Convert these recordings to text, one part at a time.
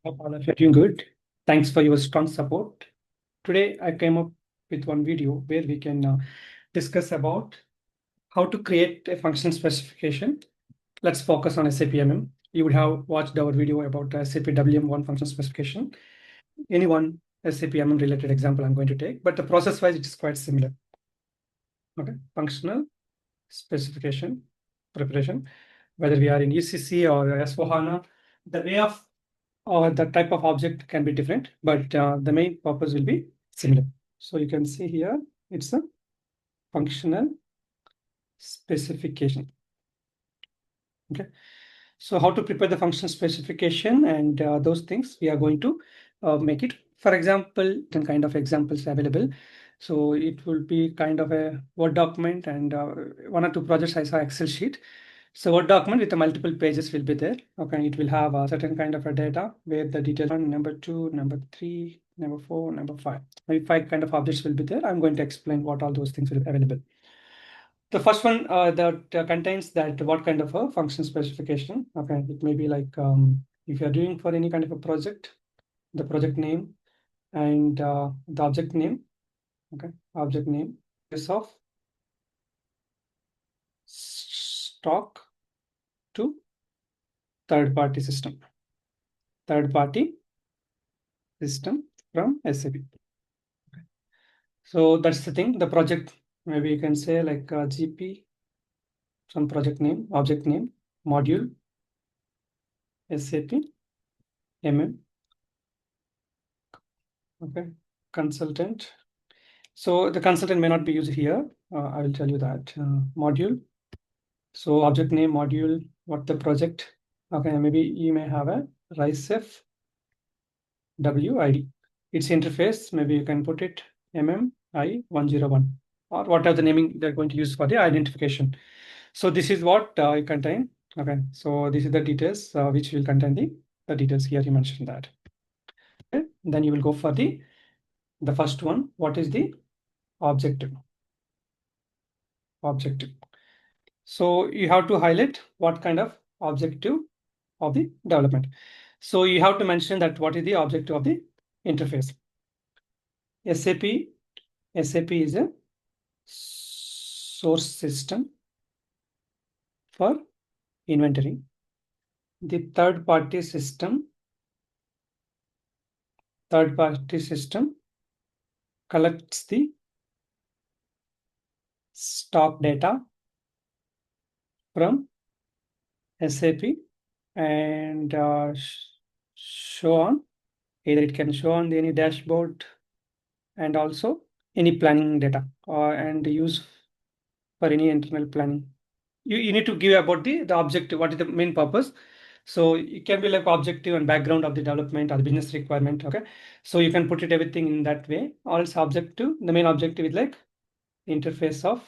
Hope all of you are doing good. Thanks for your strong support. Today, I came up with one video where we can discuss about how to create a function specification. Let's focus on SAP MM. You would have watched our video about SAP WM1 function specification. Any one SAP MM related example I'm going to take, but the process wise, it is quite similar. Okay, functional specification preparation, whether we are in ECC or S/4HANA, the way of or the type of object can be different, but the main purpose will be similar. So you can see here, it's a functional specification. Okay. So how to prepare the function specification and those things we are going to make it. For example, some kind of examples available. So it will be kind of a Word document and one or two projects I saw Excel sheet. So Word document with the multiple pages will be there. Okay, it will have a certain kind of a data where the details on number 2, number 3, number 4, number 5. Maybe 5 kind of objects will be there. I'm going to explain what all those things will be available. The first one that contains that what kind of a function specification. Okay, it may be like if you're doing for any kind of a project, the project name and the object name. Okay, object name is of stock to third-party system. Third-party system from SAP. Okay. So that's the thing. The project, maybe you can say like GP, some project name, object name, module, SAP MM. Okay, consultant. So the consultant may not be used here. I will tell you that module. So object name, module, what the project. Okay, maybe you may have a RISEF WID. Its interface, maybe you can put it MMI101 or whatever the naming they're going to use for the identification. So this is what you contain. Okay, so this is the details which will contain the details here. You mentioned that. Okay. Then you will go for the first one. What is the objective? Objective. So you have to highlight what kind of objective of the development. So you have to mention that what is the objective of the interface. SAP is a source system for inventory. The third-party system collects the stock data from SAP and show on, either it can show on any dashboard and also any planning data and use for any internal planning. You need to give about the objective, what is the main purpose. So it can be like objective and background of the development or the business requirement. Okay, so you can put it everything in that way. Or else objective, the main objective is like interface of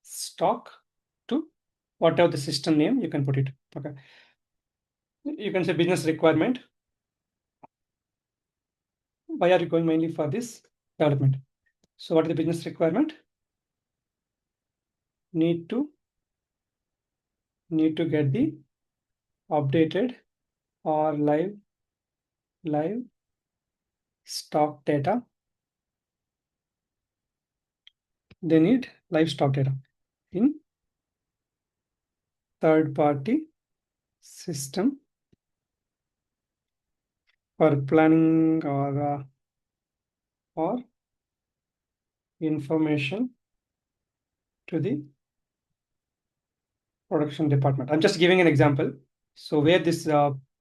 stock to whatever the system name you can put it. Okay, you can say business requirement. Why are you going mainly for this development? So what is the business requirement? Need to get the updated or live stock data. They need live stock data in third-party system for planning or information to the production department. I'm just giving an example. So where this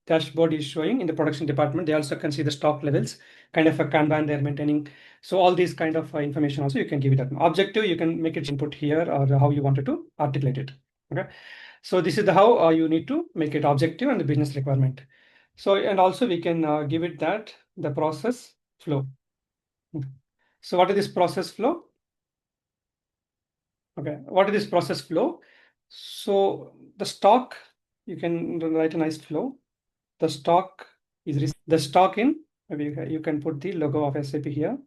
dashboard is showing in the production department, they also can see the stock levels, kind of a Kanban they're maintaining. So all these kind of information also you can give it an objective. You can make it input here or how you wanted to articulate it. Okay. So this is the how you need to make it objective and the business requirement. So and also we can give it that the process flow. Okay. So what is this process flow? Okay, what is this process flow? So the stock, you can write a nice flow. The stock is the stock in, maybe you can put the logo of SAP here.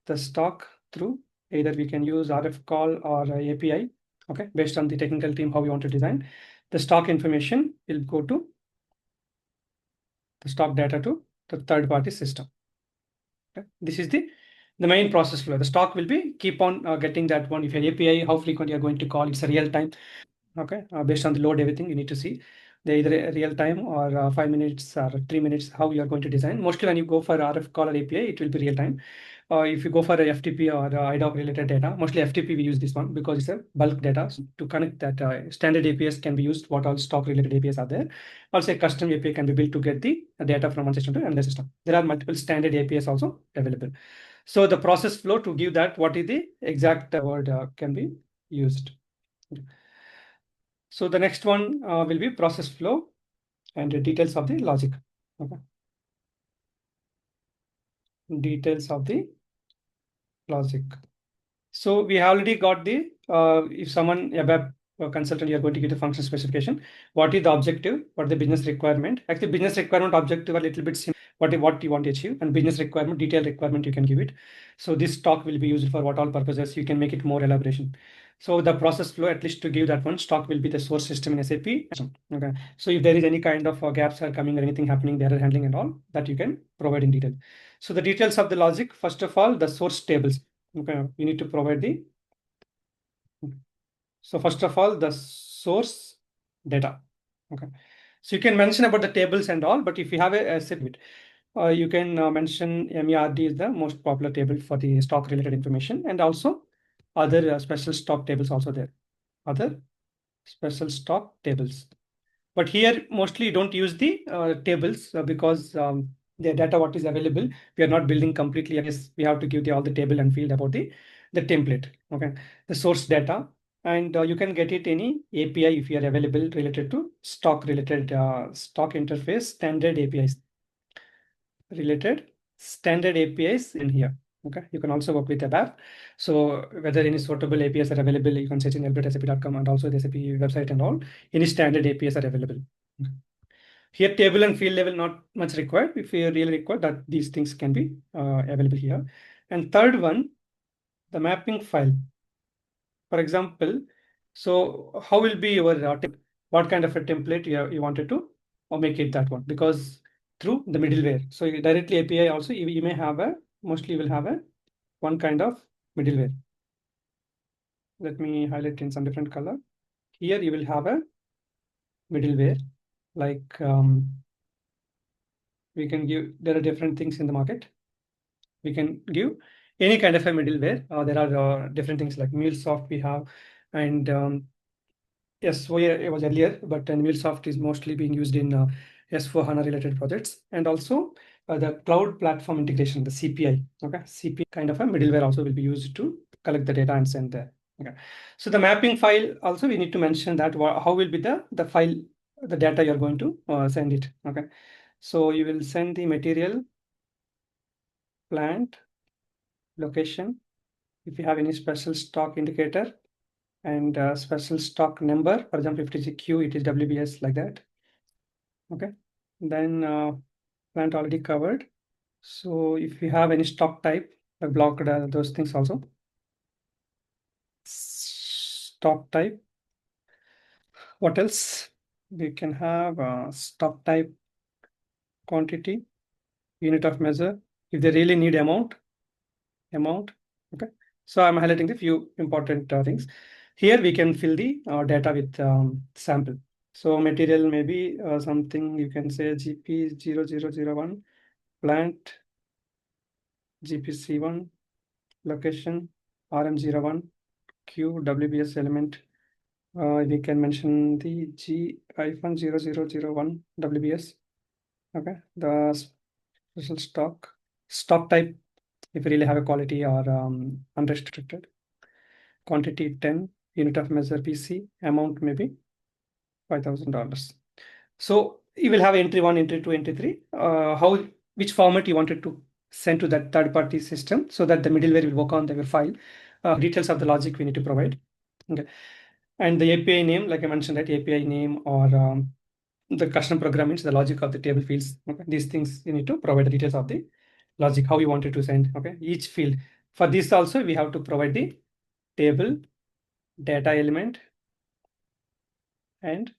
The stock through either we can use RF call or API. Okay, based on the technical team how we want to design. The stock information will go to the stock data to the third-party system. Okay. This is the main process flow. The stock will be keep on getting that one. If your API, how frequent you are going to call, it's a real time. Okay, based on the load, everything you need to see. They're either real time or 5 minutes or 3 minutes, how you are going to design. Mostly when you go for RF call or API, it will be real time. If you go for a FTP or IDOC related data, mostly FTP we use this one because it's a bulk data. So to connect that, standard APIs can be used. What all stock related APIs are there? Also, a custom API can be built to get the data from one system to another system. There are multiple standard APIs also available. So the process flow to give that what is the exact word can be used. So the next one will be process flow and the details of the logic. Okay. Details of the logic. So we already got the if someone ABAP consultant, you are going to give the function specification. What is the objective? What is the business requirement? Actually, business requirement objective are a little bit similar. What you want to achieve, and business requirement, detailed requirement you can give it. So this talk will be used for what all purposes. You can make it more elaboration. So the process flow, at least to give that one, stock will be the source system in SAP. Okay. So if there is any kind of gaps are coming or anything happening, the error handling and all that you can provide in detail. So the details of the logic, first of all, the source tables. Okay, we need to provide the. So first of all, the source data. Okay, so you can mention about the tables and all, but if you have a set bit, you can mention MERD is the most popular table for the stock related information, and also other special stock tables also there. Other special stock tables. But here mostly you don't use the tables because the data what is available, we are not building completely. Yes, we have to give all the table and field about the template. Okay, the source data, and you can get it any API if you are available related to stock related stock interface standard APIs related standard APIs in here. Okay, you can also work with ABAP. So whether any suitable APIs are available, you can search in help.sap.com and also the SAP website and all. Any standard APIs are available. Okay. Here, table and field level not much required. If you really require that, these things can be available here. And third one, the mapping file. For example, so how will be your what kind of a template you wanted to or make it that one? Because through the middleware. So you directly API also you may have a mostly will have a one kind of middleware. Let me highlight in some different color. Here you will have a middleware like we can give. There are different things in the market. We can give any kind of a middleware. There are different things like MuleSoft we have, and yes, it was earlier, but MuleSoft is mostly being used in S4 HANA related projects, and also the cloud platform integration, the CPI. Okay, CPI kind of a middleware also will be used to collect the data and send there. Okay, so the mapping file also we need to mention that how will be the file, the data you're going to send it. Okay, so you will send the material, plant, location. If you have any special stock indicator and special stock number, for example, if it is a Q, it is WBS like that. Okay, then plant already covered. So if you have any stock type, blocked those things also. Stock type. What else? We can have stock type, quantity, unit of measure. If they really need amount. Okay. So I'm highlighting the few important things. Here we can fill the data with sample. So material maybe something you can say GP0001, plant GPC1, location RM01, Q WBS element. We can mention the G-0001 WBS. Okay, the special stock type if you really have a quality or unrestricted. Quantity 10, unit of measure PC, amount maybe $5,000. So you will have entry 1, entry 2, entry 3. Which format you wanted to send to that third-party system so that the middleware will work on the file. Details of the logic we need to provide. Okay, and the API name, like I mentioned, that API name or the custom program means the logic of the table fields. Okay, these things you need to provide the details of the logic, how you wanted to send. Okay, each field. For this also we have to provide the table, data element, and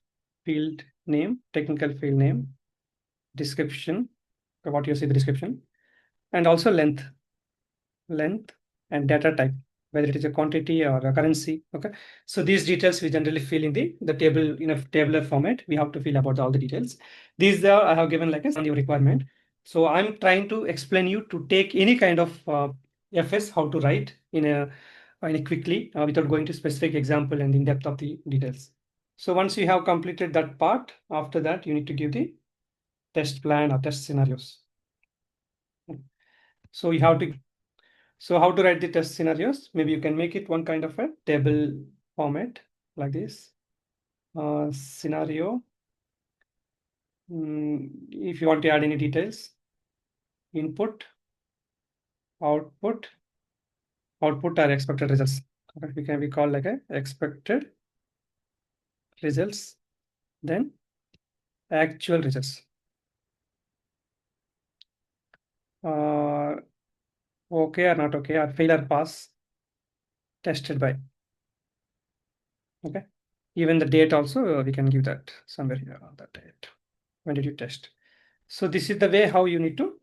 field name, technical field name, description, what you see the description, and also length and data type, whether it is a quantity or a currency. Okay, so these details we generally fill in the table in a tabular format. We have to fill about all the details. These are I have given like a your requirement. So I'm trying to explain you to take any kind of FS how to write in a quickly without going to specific example and in depth of the details. So once you have completed that part, after that you need to give the test plan or test scenarios. So you have to. So how to write the test scenarios? Maybe you can make it one kind of a table format like this. Scenario. If you want to add any details, input, output are expected results. Okay, we call like a expected results, then actual results. Okay or not okay, or fail or pass, tested by. Okay, even the date also we can give that somewhere here on that date. When did you test? So this is the way how you need to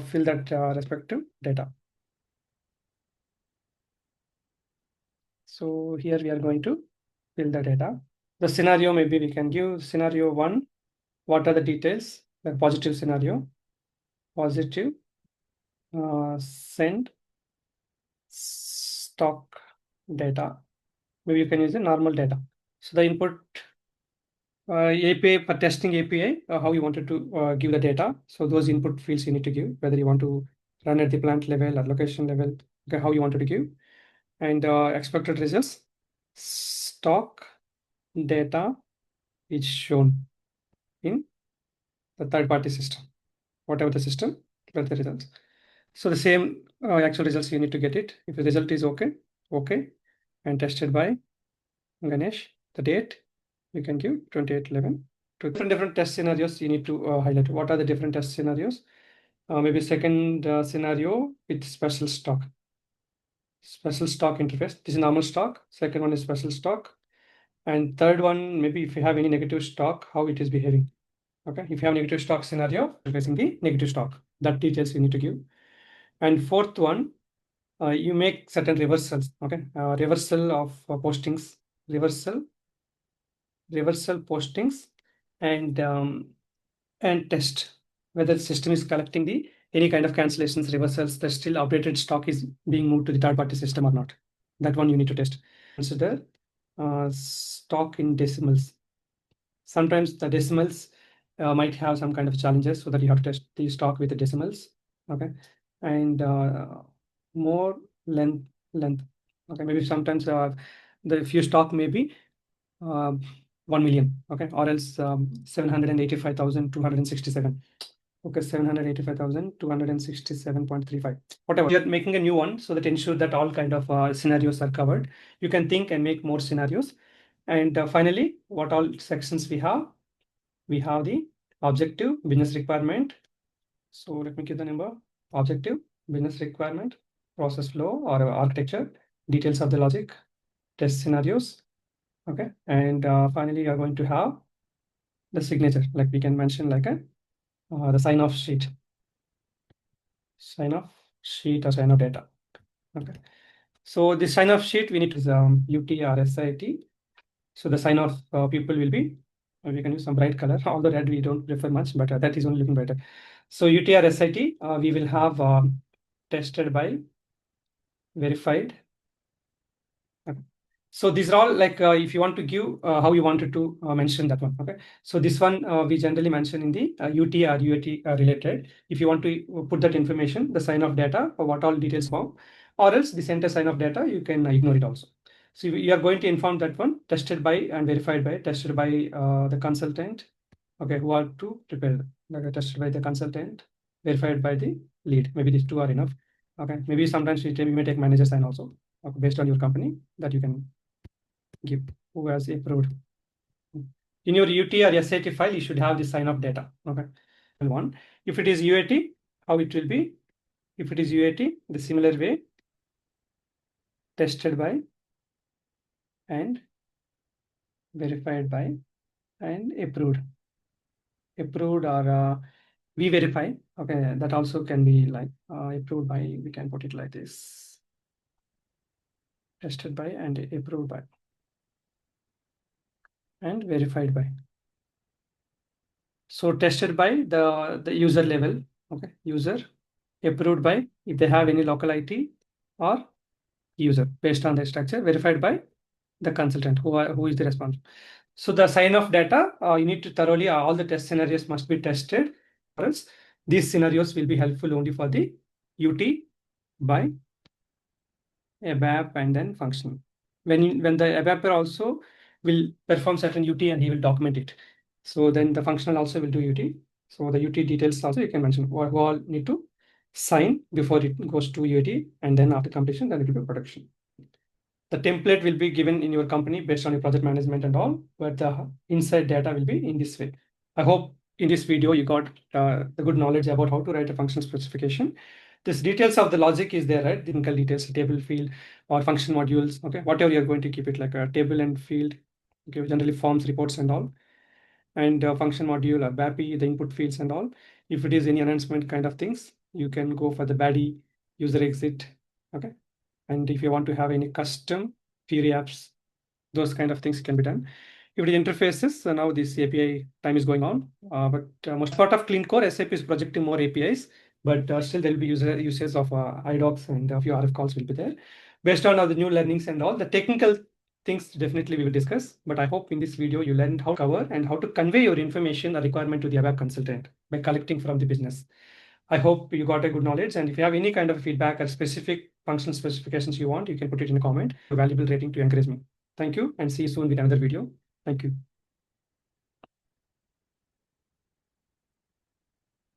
fill that respective data. So here we are going to fill the data. The scenario, maybe we can give scenario 1. What are the details? The positive scenario, positive, send stock data. Maybe you can use the normal data. So the input API for testing API, how you wanted to give the data. So those input fields you need to give, whether you want to run at the plant level or location level, okay, how you wanted to give. And expected results, stock data is shown in the third-party system, whatever the system, but the results. So the same actual results you need to get it. If the result is okay, and tested by Ganesh, the date you can give 28/11. Different test scenarios you need to highlight. What are the different test scenarios? Maybe second scenario with special stock interface. This is normal stock. Second one is special stock. And third one, maybe if you have any negative stock, how it is behaving. Okay, if you have negative stock scenario, facing the negative stock, that details you need to give. And fourth one, you make certain reversals. Okay, reversal of postings, reversal postings, and test whether the system is collecting the any kind of cancellations, reversals, the still updated stock is being moved to the third party system or not. That one you need to test. Consider stock in decimals. Sometimes the decimals might have some kind of challenges, so that you have to test the stock with the decimals. Okay, and more length. Okay, maybe sometimes the if you stock maybe 1 million. Okay, or else 785,267. Okay, 785,267.35. Whatever. You're making a new one so that ensure that all kind of scenarios are covered. You can think and make more scenarios. And finally, what all sections we have? We have the objective, business requirement. So let me give the number. Objective, business requirement, process flow or architecture, details of the logic, test scenarios. Okay, and finally, you are going to have the signature, like we can mention like a the sign-off sheet, or sign-off data. Okay, so the sign-off sheet we need is UT or SIT. So the sign-off people will be, we can use some bright color, although red we don't prefer much, but that is only looking better. So UT or SIT, we will have tested by, verified. Okay. So these are all like if you want to give how you wanted to mention that one. Okay, so this one we generally mention in the UT or UAT related. If you want to put that information, the sign of data or what all details about, or else the center sign of data, you can ignore it also. So you are going to inform that one tested by and verified by, tested by the consultant. Okay, who are to prepare, like tested by the consultant, verified by the lead. Maybe these two are enough. Okay, maybe sometimes you may take manager sign also, okay, based on your company, that you can give who has approved. In your UT or SAT file, you should have the sign of data. Okay. One. If it is UAT, how it will be? If it is UAT, the similar way, tested by and verified by and approved. Approved or we verify. Okay, that also can be like approved by, we can put it like this, tested by and approved by and verified by. So tested by the user level, okay, user, approved by if they have any local IT or user based on the structure, verified by the consultant who is the responsible. So the sign of data, you need to thoroughly, all the test scenarios must be tested, or else these scenarios will be helpful only for the UT by ABAP and then functional. When the ABAPer also will perform certain UT and he will document it. So then the functional also will do UT. So the UT details also you can mention who all need to sign before it goes to UAT, and then after completion, then it will be production. The template will be given in your company based on your project management and all, but the inside data will be in this way. I hope in this video you got the good knowledge about how to write a functional specification. This details of the logic is there, right? Technical details, table, field, or function modules. Okay, whatever you're going to keep it like a table and field. Okay, generally forms, reports, and all. And function module or BAPI, the input fields and all. If it is any announcement kind of things, you can go for the BADI, user exit. Okay, and if you want to have any custom Fury apps, those kind of things can be done. If it is interfaces, so now this API time is going on, but most part of clean core SAP is projecting more APIs, but still there will be uses of IDOCs and a few RF calls will be there. Based on all the new learnings and all the technical things, definitely we will discuss. But I hope in this video you learned how to cover and how to convey your information or requirement to the ABAP consultant by collecting from the business. I hope you got a good knowledge, and if you have any kind of feedback or specific functional specifications you want, you can put it in a comment. A valuable rating to encourage me. Thank you, and see you soon with another video. Thank you.